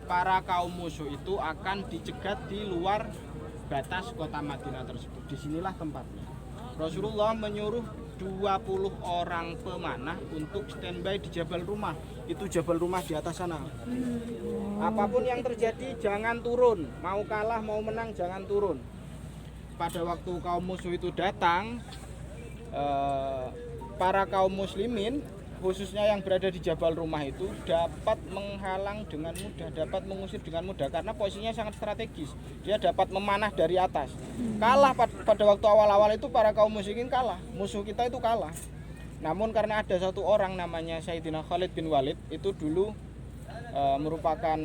para kaum musuh itu akan dicegat di luar batas kota Madinah tersebut. Disinilah tempatnya. Rasulullah menyuruh 20 orang pemanah untuk standby di Jabal Rumah. Itu Jabal Rumah di atas sana. Apapun yang terjadi jangan turun. Mau kalah mau menang jangan turun. Pada waktu kaum musuh itu datang, para kaum muslimin khususnya yang berada di Jabal Rumah itu dapat menghalang dengan mudah, dapat mengusir dengan mudah karena posisinya sangat strategis. Dia dapat memanah dari atas. Kalah pada waktu awal-awal itu para kaum musyrikin kalah. Musuh kita itu kalah. Namun karena ada satu orang namanya Sayyidina Khalid bin Walid, itu dulu merupakan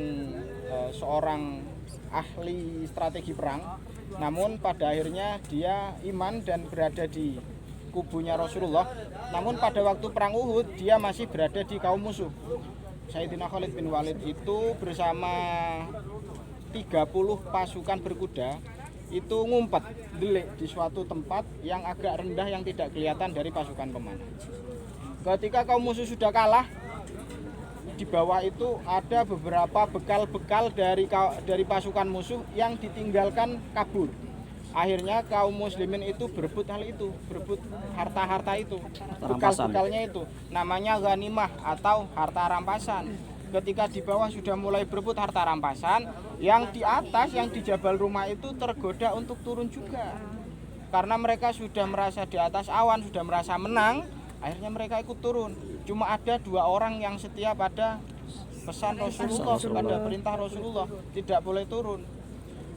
seorang ahli strategi perang. Namun pada akhirnya dia iman dan berada di kubunya Rasulullah. Namun pada waktu perang Uhud dia masih berada di kaum musuh. Sayyidina Khalid bin Walid itu bersama 30 pasukan berkuda itu ngumpet delik di suatu tempat yang agak rendah yang tidak kelihatan dari pasukan pemanah. Ketika kaum musuh sudah kalah, di bawah itu ada beberapa bekal-bekal dari pasukan musuh yang ditinggalkan kabur. Akhirnya kaum muslimin itu berebut hal itu, berebut harta-harta itu, bekal-bekalnya itu, namanya ghanimah atau harta rampasan. Ketika di bawah sudah mulai berebut harta rampasan, yang di atas, yang di Jabal Rumah itu tergoda untuk turun juga. Karena mereka sudah merasa di atas awan, sudah merasa menang, akhirnya mereka ikut turun. Cuma ada 2 orang yang setia pada pesan Rasulullah, pada perintah Rasulullah, tidak boleh turun.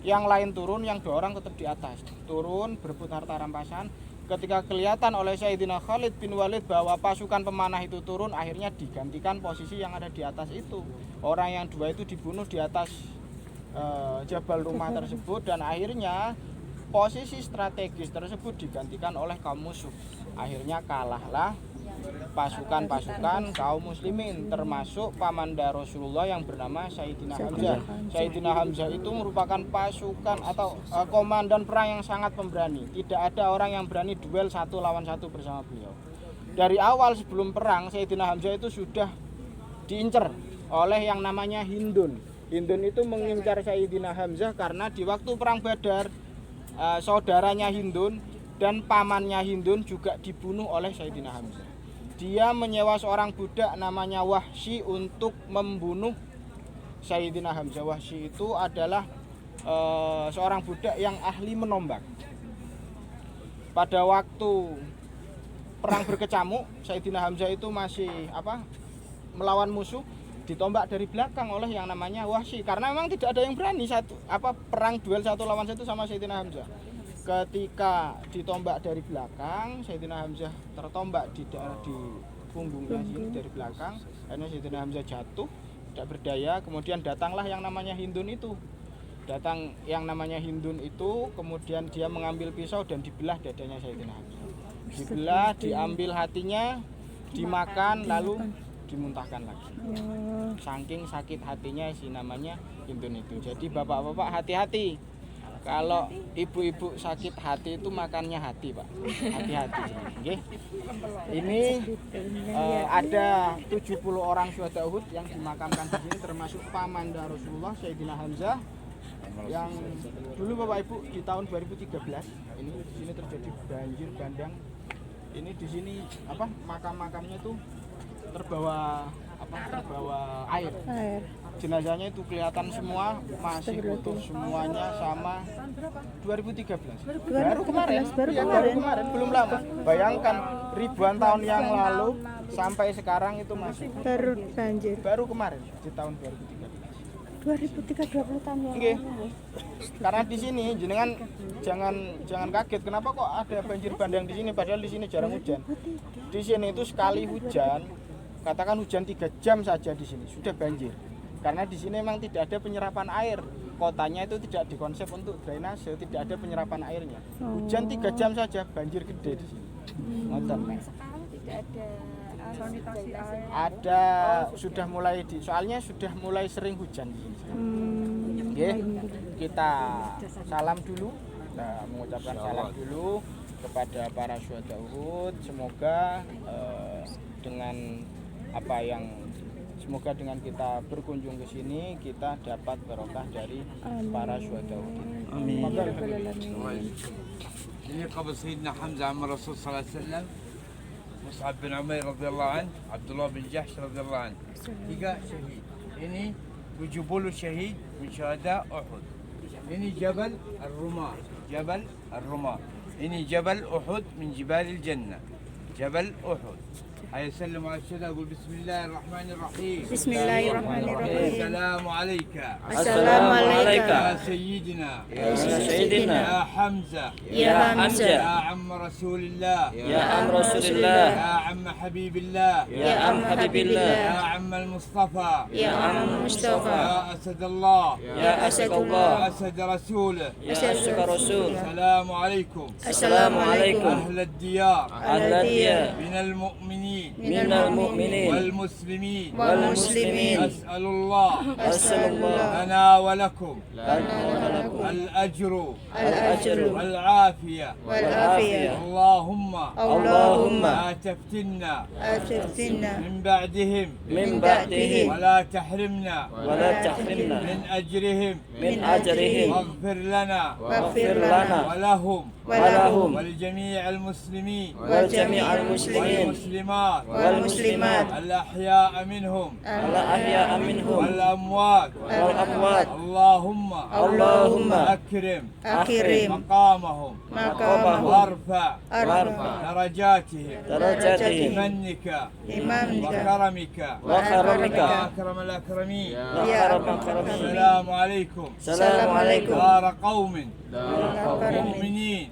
Yang lain turun, yang 2 orang tetap di atas. Turun, berebut harta rampasan. Ketika kelihatan oleh Sayyidina Khalid bin Walid bahwa pasukan pemanah itu turun, akhirnya digantikan posisi yang ada di atas itu. Orang yang 2 itu dibunuh di atas Jabal Rumah tersebut, dan akhirnya posisi strategis tersebut digantikan oleh kaum musuh. Akhirnya kalahlah pasukan-pasukan kaum muslimin, termasuk pamanda Rasulullah yang bernama Sayyidina Hamzah. Sayyidina Hamzah itu merupakan pasukan atau komandan perang yang sangat pemberani. Tidak ada orang yang berani duel 1 lawan 1 bersama beliau. Dari awal sebelum perang, Sayyidina Hamzah itu sudah diincar oleh yang namanya Hindun. Hindun itu mengincar Sayyidina Hamzah karena di waktu perang Badar, saudaranya Hindun dan pamannya Hindun juga dibunuh oleh Sayyidina Hamzah. Dia menyewa seorang budak namanya Wahsy untuk membunuh Sayyidina Hamzah. Wahsy itu adalah seorang budak yang ahli menombak. Pada waktu perang berkecamuk, Sayyidina Hamzah itu masih melawan musuh, ditombak dari belakang oleh yang namanya Wahsy. Karena memang tidak ada yang berani perang duel 1 lawan 1 sama Sayyidina Hamzah. Ketika ditombak dari belakang, Sayyidina Hamzah tertombak di punggungnya sini dari belakang. Akhirnya Sayyidina Hamzah jatuh, tidak berdaya. Kemudian datanglah yang namanya Hindun itu. Datang yang namanya Hindun itu, kemudian dia mengambil pisau dan dibelah dadanya Sayyidina Hamzah. Dibelah, diambil hatinya, dimakan, lalu dimuntahkan lagi. Saking sakit hatinya si namanya Hindun itu. Jadi bapak-bapak hati-hati. Kalau ibu-ibu sakit hati itu makannya hati, Pak. Hati-hati. Okay. Ini ada 70 orang syuhada Uhud yang dimakamkan di sini, termasuk pamanda Rasulullah Sayyidina Hamzah yang dulu Bapak Ibu di tahun 2013 ini di sini terjadi banjir bandang. Ini di sini makam-makamnya itu terbawa air. Jenazahnya itu kelihatan semua masih utuh semuanya sama 2013. Baru kemarin, belum lama. Bayangkan ribuan tahun yang lalu sampai sekarang itu masih baru banjir. Baru kemarin di tahun 2013. 2020 tahun yang lalu. Karena di sini jenengan jangan kaget kenapa kok ada banjir bandang di sini padahal di sini jarang hujan. Di sini itu sekali hujan, katakan hujan 3 jam saja di sini sudah banjir. Karena di sini memang tidak ada penyerapan air. Kotanya itu tidak dikonsep untuk drainase, tidak ada penyerapan airnya. Hujan 3 jam saja banjir gede di sini. Sekarang tidak ada sanitasi air. Ada sudah mulai soalnya sudah mulai sering hujan di sini. Oke, kita salam dulu. Kita mengucapkan salam dulu kepada para syuhada Uhud. Semoga dengan apa yang semoga dengan kita berkunjung ke sini kita dapat barokah dari para syuhada. Amin. ini qabr Sayyidina Hamzah amma Rasul sallallahu alaihi wasallam, Mus'ab bin Umair radhiyallahu anhu, Abdullah bin Jahsh radhiyallahu anhu. 3 syahid. Ini 70 syahid min syuhada Uhud. Ini Jabal Ar-Rumah. Jabal Ar-Rumah. Ini Jabal Uhud min Jibalil Jannah. Jabal Uhud. أيسلم على الشهداء أقول بسم الله الرحمن الرحيم. بسم الله الرحمن الرحيم. السلام عليك السلام عليك يا سيدنا يا سيدنا يا حمزة يا حمزة يا عم رسول الله يا عم رسول الله يا عم حبيب الله يا عم حبيب الله يا عم المصطفى يا عم مصطفى يا أسد الله يا أسد الله يا أسد رسوله يا أسد رسول. السلام عليكم السلام عليكم أهل الديار أهل الديار من المؤمنين من المؤمنين والمسلمين والمسلمين. أسأل الله أسأل الله لنا ولكم الأجر الأجر والعافية والعافية. اللهم اللهم لا تفتنا أفتنا من بعدهم من بعدهم ولا تحرمنا ولا تحرمنا من أجرهم من أجرهم واغفر لنا واغفر لنا ولهم ولهم ولجميع المسلمين وجميع المسلمين والمسلمات والمسلمات الأحياء منهم الأحياء منهم والأموات والأموات. اللهم اللهم أكرم أكرم مقامهم مقامهم وارفع أرفع درجاتهم درجاتهم بمنك إمامك وكرمك وكرمك يا أكرم الأكرمين. يا رب العالمين. السلام عليكم السلام عليكم. دار قوم مؤمنين